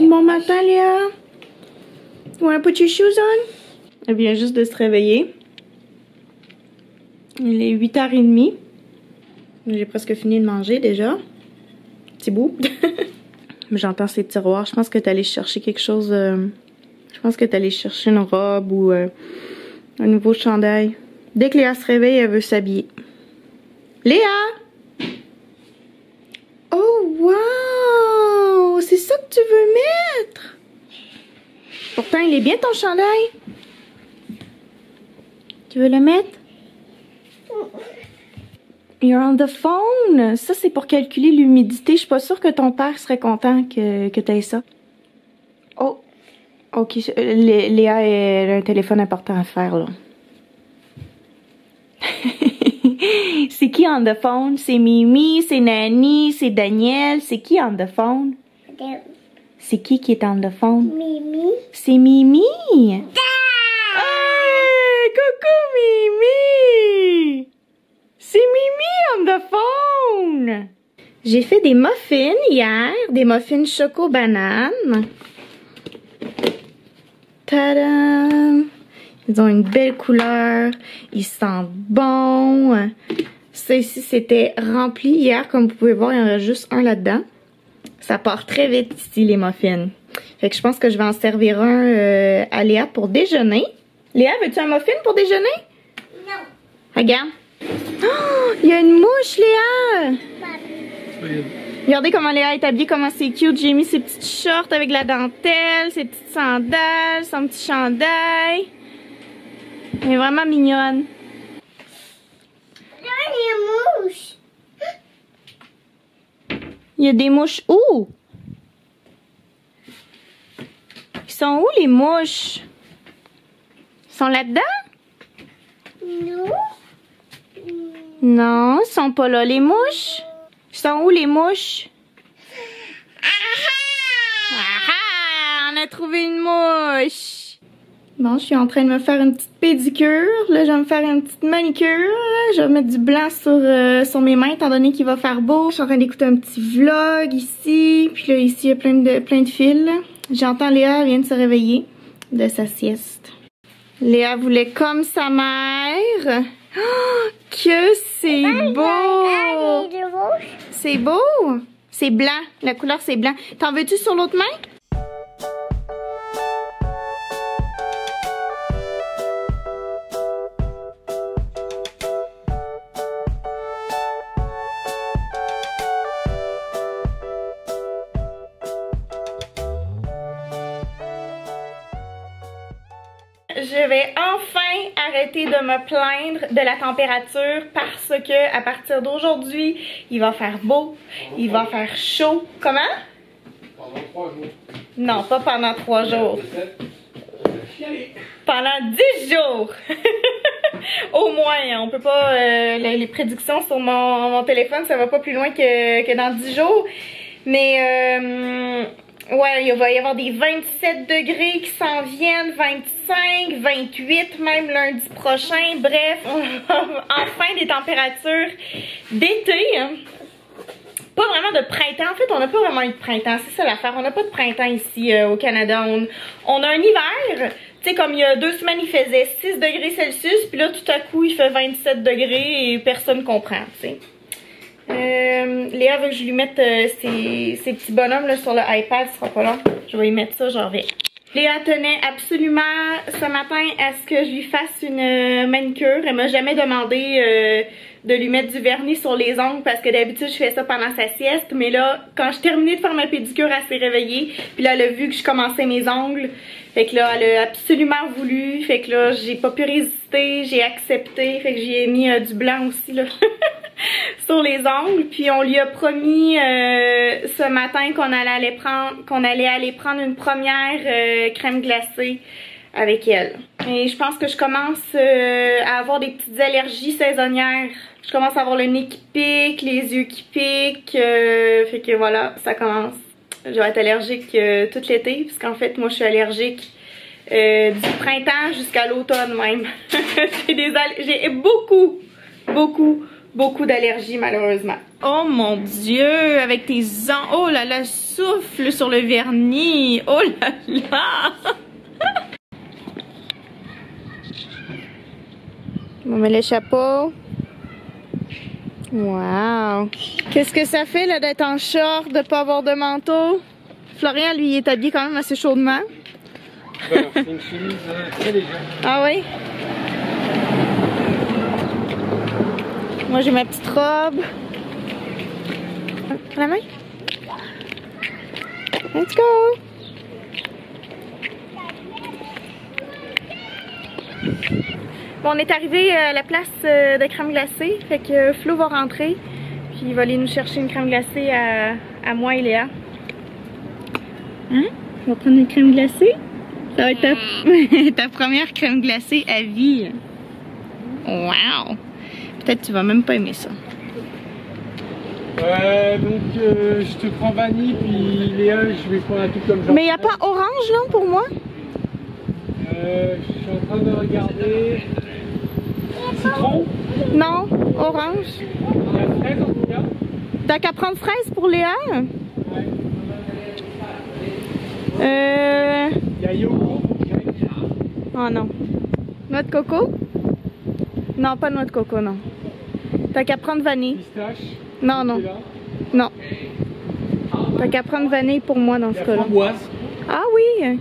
Bon matin, Léa. Wanna put your shoes on? Elle vient juste de se réveiller. Il est 8h30. J'ai presque fini de manger déjà. Petit bout. J'entends ses tiroirs. Je pense que t'es allée chercher quelque chose. Je pense que t'es allée chercher une robe ou un nouveau chandail. Dès que Léa se réveille, elle veut s'habiller. Léa! Oh wow! C'est ça que tu veux mettre? Pourtant, il est bien ton chandail. Tu veux le mettre? You're on the phone. Ça, c'est pour calculer l'humidité. Je suis pas sûre que ton père serait content que tu aies ça. Oh. Ok. Léa a un téléphone important à faire, là. C'est qui on the phone? C'est Mimi, c'est Nani, c'est Daniel. C'est qui on the phone? C'est qui est on the phone? Mimi. C'est Mimi. Hey, coucou Mimi. C'est Mimi on the phone. J'ai fait des muffins hier, des muffins choco-banane. Tadam! Ils ont une belle couleur, ils sentent bon. Ça ici, c'était rempli hier, comme vous pouvez voir, il y en a juste un là-dedans. Ça part très vite ici, les muffins. Fait que je pense que je vais en servir un à Léa pour déjeuner. Léa, veux-tu un muffin pour déjeuner? Non. Regarde. Oh, il y a une mouche, Léa! Regardez comment Léa est habillée, comment c'est cute. J'ai mis ses petites shorts avec la dentelle, ses petites sandales, son petit chandail. Elle est vraiment mignonne. Là, les mouches. Il y a des mouches où? Ils sont où les mouches? Ils sont là-dedans? Non. Non, ils sont pas là les mouches. Ils sont où les mouches? Ah, on a trouvé une mouche. Bon, je suis en train de me faire une petite pédicure. Là, je vais me faire une petite manicure. Je vais mettre du blanc sur mes mains, étant donné qu'il va faire beau. Je suis en train d'écouter un petit vlog ici. Puis là, ici, il y a plein de fils. J'entends Léa, elle vient de se réveiller de sa sieste. Léa voulait comme sa mère. Oh, que c'est beau! C'est beau! C'est blanc. La couleur, c'est blanc. T'en veux-tu sur l'autre main? Je vais enfin arrêter de me plaindre de la température parce que à partir d'aujourd'hui, il va faire beau, il va faire chaud. Comment? Pendant 3 jours. Non, pas pendant 3 jours. Pendant 10 jours. Au moins, on peut pas... les prédictions sur mon téléphone, ça va pas plus loin que dans 10 jours. Mais... ouais, il va y avoir des 27 degrés qui s'en viennent, 25, 28 même lundi prochain. Bref, enfin des températures d'été. Hein. Pas vraiment de printemps. En fait, on n'a pas vraiment eu de printemps. C'est ça l'affaire. On n'a pas de printemps ici au Canada. On a un hiver. Tu sais, comme il y a 2 semaines, il faisait 6 degrés Celsius. Puis là, tout à coup, il fait 27 degrés et personne comprend, tu sais. Léa veut que je lui mette ces petits bonhommes là, sur le iPad, ce sera pas long. Je vais lui mettre ça, j'en reviens. Léa tenait absolument ce matin à ce que je lui fasse une manicure. Elle m'a jamais demandé de lui mettre du vernis sur les ongles parce que d'habitude je fais ça pendant sa sieste. Mais là, quand je terminais de faire ma pédicure, elle s'est réveillée. Puis là, elle a vu que je commençais mes ongles. Fait que là, elle a absolument voulu. Fait que là, j'ai pas pu résister, j'ai accepté. Fait que j'ai mis du blanc aussi là. Sur les ongles, puis on lui a promis ce matin qu'on allait aller prendre une première crème glacée avec elle. Et je pense que je commence à avoir des petites allergies saisonnières. Je commence à avoir le nez qui pique, les yeux qui piquent, fait que voilà, ça commence. Je vais être allergique tout l'été, puisqu'en fait, moi je suis allergique du printemps jusqu'à l'automne même. J'ai beaucoup beaucoup d'allergies malheureusement. Oh mon Dieu, avec tes oh là là, souffle sur le vernis. Oh là là. On met le chapeau. Wow. Qu'est-ce que ça fait là d'être en short, de pas avoir de manteau? Florian, lui, il est habillé quand même assez chaudement. Voilà, c'est une chemise très légère. Ah oui? Moi, j'ai ma petite robe. Prends la main. Let's go! Bon, on est arrivé à la place de crème glacée. Fait que Flo va rentrer. Puis il va aller nous chercher une crème glacée à moi et Léa. Hein? On va prendre une crème glacée? Ça va être ta première crème glacée à vie. Wow! Peut-être que tu vas même pas aimer ça. Donc je te prends vanille, puis Léa, je vais prendre un truc comme ça. Mais il n'y a pas orange là pour moi? Je suis en train de regarder. Citron? Non, orange. Il y a fraise en tout cas. T'as qu'à prendre fraise pour Léa? Ouais. Il y a yogourt. Oh non. Noix de coco? Non, pas noix de coco, non. T'as qu'à prendre vanille. Pistache. Non, non. Non. T'as qu'à prendre vanille pour moi dans ce cas-là. Framboise. Ah oui!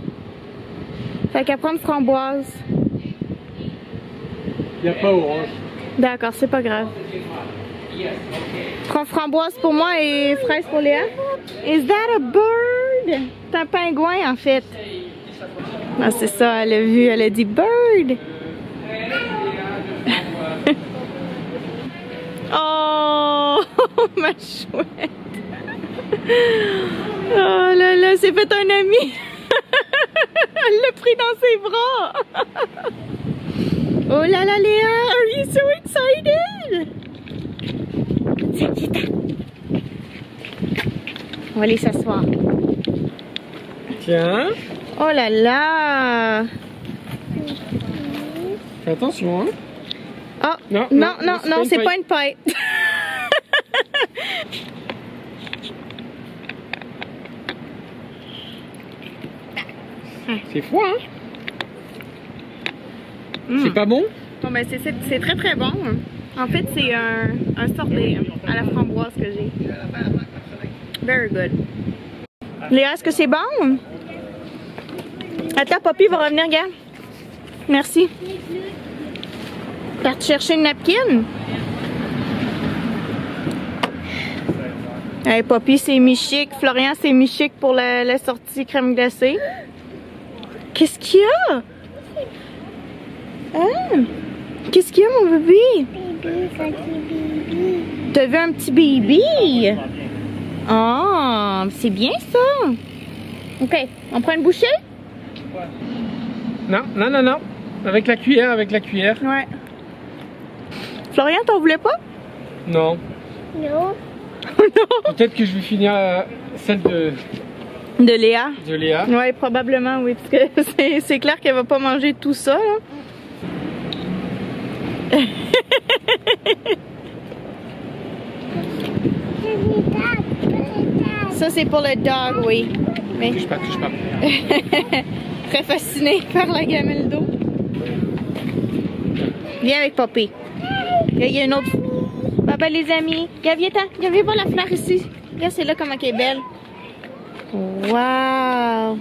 T'as qu'à prendre framboise. Il n'y a pas orange. D'accord, c'est pas grave. Prends framboise pour moi et fraise pour Léa. Is that a bird? C'est un pingouin en fait. Ah, c'est ça, elle a vu, elle a dit bird. Oh, ma chouette. Oh là là, c'est fait un ami. Elle l'a pris dans ses bras. Oh là là, Léa, are you so excited? On va aller s'asseoir. Tiens. Oh là là. Fais attention, hein. Oh, Non, non, non, non, non, c'est pas une paille. C'est froid, hein. Mm. C'est pas bon? Bon, ben, c'est très très bon. En fait, c'est un sorbet à la framboise que j'ai. Very good. Léa, est-ce que c'est bon? Attends, Poppy va revenir, regarde. Merci. Parti chercher une napkin? Hey, Poppy, c'est mi-chic. Florian, c'est mi-chic pour la sortie crème glacée. Qu'est-ce qu'il y a? Hein? Qu'est-ce qu'il y a, mon bébé? T'as vu un petit baby? Ah, c'est bien ça. Ok, on prend une bouchée? Non, non, non, non. Avec la cuillère, avec la cuillère. Ouais. Florian, t'en voulais pas? Non. Non. Non. Peut-être que je vais finir celle de Léa? De Léa. Ouais, probablement, oui. Parce que c'est clair qu'elle va pas manger tout ça, là. Ça, c'est pour le dog, oui. Mais... Touche pas, touche pas. Très fasciné par la gamelle d'eau. Viens avec Poppy. Il y a une autre. Bye bye les amis. Viens voir la fleur ici. Regarde, c'est là comment elle est belle. Wow.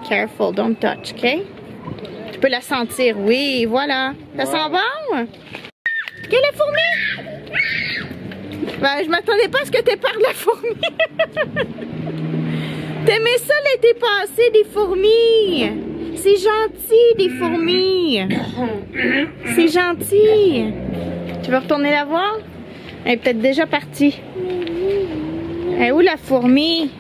Careful, don't touch, ok? Tu peux la sentir, oui, voilà. Ça sent bon? Quelle est la fourmi? Ben, je m'attendais pas à ce que tu parles de la fourmi. T'aimais ça l'été passé, des fourmis? C'est gentil, des fourmis. C'est gentil. Tu veux retourner la voir? Elle est peut-être déjà partie. Elle est où la fourmi?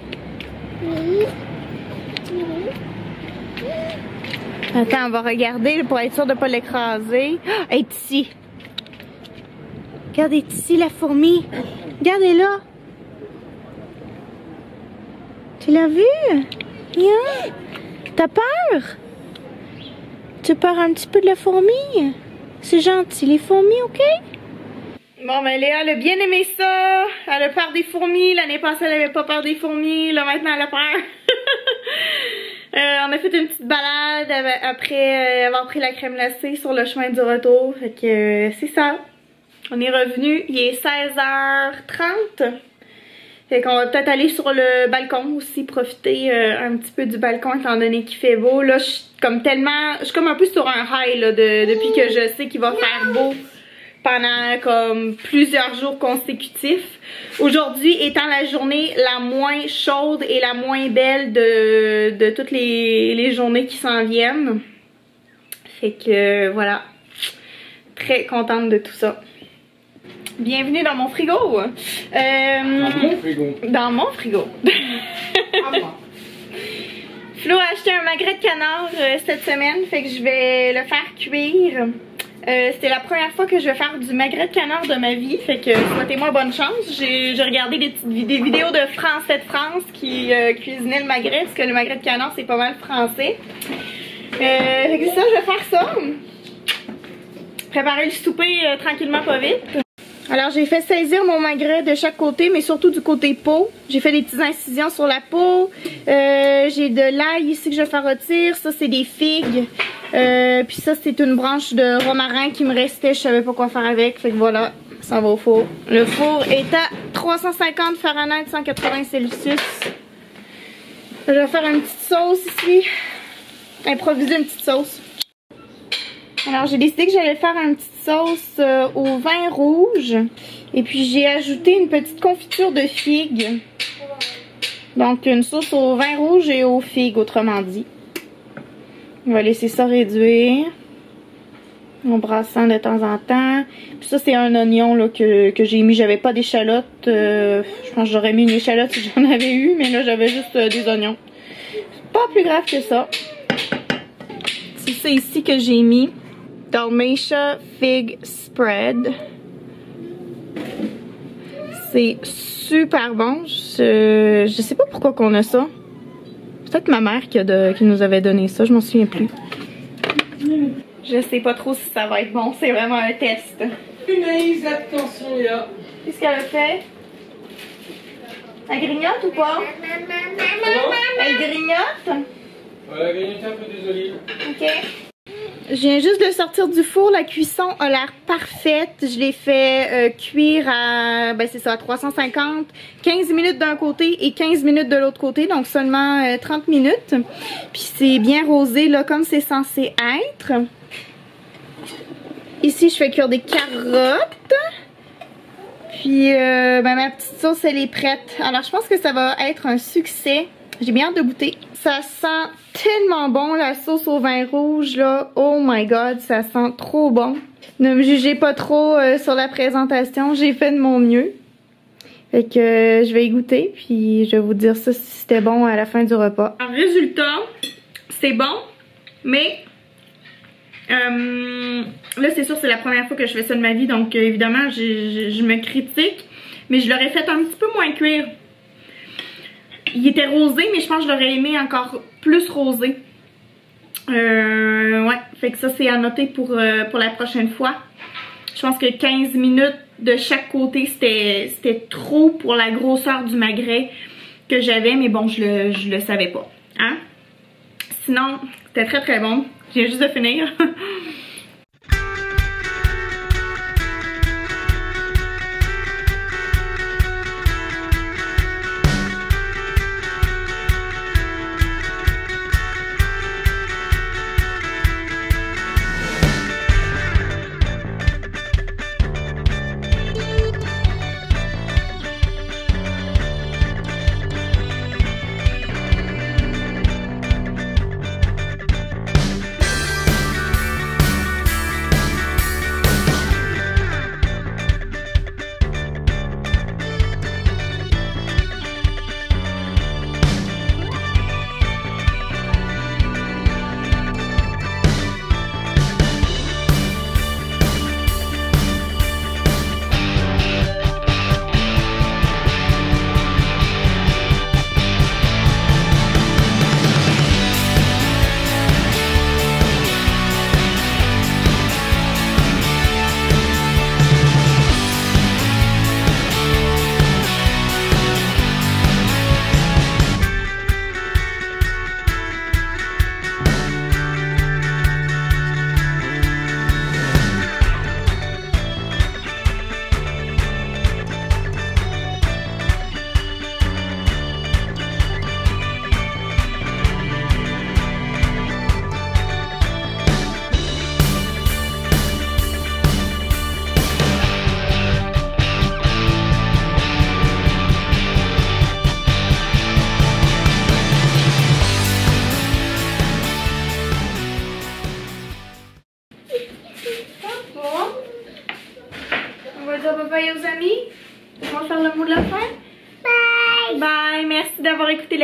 Attends, on va regarder pour être sûr de ne pas l'écraser. Ah, elle est ici. Regarde, elle est ici, la fourmi. Regarde, elle est là. Tu l'as vue? Viens. T'as peur? Tu as peur un petit peu de la fourmi? C'est gentil, les fourmis, ok? Bon, ben Léa, elle a bien aimé ça. Elle a peur des fourmis. L'année passée, elle avait pas peur des fourmis. Là, maintenant, elle a peur. On a fait une petite balade après avoir pris la crème glacée sur le chemin du retour. Fait que c'est ça. On est revenu. Il est 16h30. Fait qu'on va peut-être aller sur le balcon aussi, profiter un petit peu du balcon étant donné qu'il fait beau. Là, je suis comme un peu sur un high là, depuis que je sais qu'il va faire beau pendant comme plusieurs jours consécutifs. Aujourd'hui étant la journée la moins chaude et la moins belle de toutes les journées qui s'en viennent. Fait que voilà, très contente de tout ça. Bienvenue dans mon frigo. Dans mon frigo. Dans mon frigo. Flo a acheté un magret de canard cette semaine, fait que je vais le faire cuire. C'était la première fois que je vais faire du magret de canard de ma vie, fait que souhaitez-moi bonne chance. J'ai regardé des vidéos de Français de France qui cuisinaient le magret, parce que le magret de canard c'est pas mal français. Fait que c'est ça, je vais faire ça. Préparer le souper tranquillement pas vite. Alors j'ai fait saisir mon magret de chaque côté, mais surtout du côté peau. J'ai fait des petites incisions sur la peau. J'ai de l'ail ici que je vais faire rôtir. Ça c'est des figues. Puis ça c'est une branche de romarin qui me restait. Je savais pas quoi faire avec. Fait que voilà, ça va au four. Le four est à 350 Fahrenheit, 180 Celsius. Je vais faire une petite sauce ici. Improviser une petite sauce. Alors j'ai décidé que j'allais faire une petite sauce au vin rouge. Et puis j'ai ajouté une petite confiture de figues. Donc une sauce au vin rouge et aux figues, autrement dit. On va laisser ça réduire. En brassant de temps en temps. Puis ça c'est un oignon là, que j'ai mis. J'avais pas d'échalote. Je pense que j'aurais mis une échalote si j'en avais eu. Mais là j'avais juste des oignons. Pas plus grave que ça. C'est ça ici que j'ai mis. Dalmatia Fig Spread. C'est super bon. Je sais pas pourquoi qu'on a ça. Peut-être ma mère qui nous avait donné ça, je m'en souviens plus. Je sais pas trop si ça va être bon, c'est vraiment un test. Punaise, attention là. Qu'est-ce qu'elle a fait? Elle grignote ou pas? Elle grignote? Voilà, grignoter un peu des olives. Ok. Je viens juste de sortir du four, la cuisson a l'air parfaite. Je l'ai fait cuire à, ben c'est ça, à 350, 15 minutes d'un côté et 15 minutes de l'autre côté, donc seulement 30 minutes. Puis c'est bien rosé là comme c'est censé être. Ici je fais cuire des carottes. Puis ben, ma petite sauce elle est prête. Alors je pense que ça va être un succès. J'ai bien hâte de goûter. Ça sent tellement bon la sauce au vin rouge là. Oh my god, ça sent trop bon. Ne me jugez pas trop sur la présentation, j'ai fait de mon mieux. Fait que je vais y goûter puis je vais vous dire ça si c'était bon à la fin du repas. En résultat, c'est bon, mais là c'est sûr c'est la première fois que je fais ça de ma vie, donc évidemment je me critique, mais je l'aurais fait un petit peu moins cuire. Il était rosé, mais je pense que je l'aurais aimé encore plus rosé. Ouais, fait que ça c'est à noter pour la prochaine fois. Je pense que 15 minutes de chaque côté c'était trop pour la grosseur du magret que j'avais, mais bon je le savais pas. Hein? Sinon, c'était très très bon. Je viens juste de finir.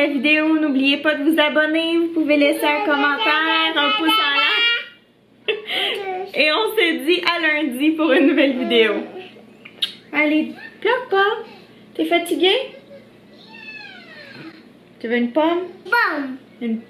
la vidéo. N'oubliez pas de vous abonner. Vous pouvez laisser un commentaire, un pouce en l'air. Et on se dit à lundi pour une nouvelle vidéo. Allez, pleure pas. T'es fatigué? Tu veux une pomme? Pomme. Une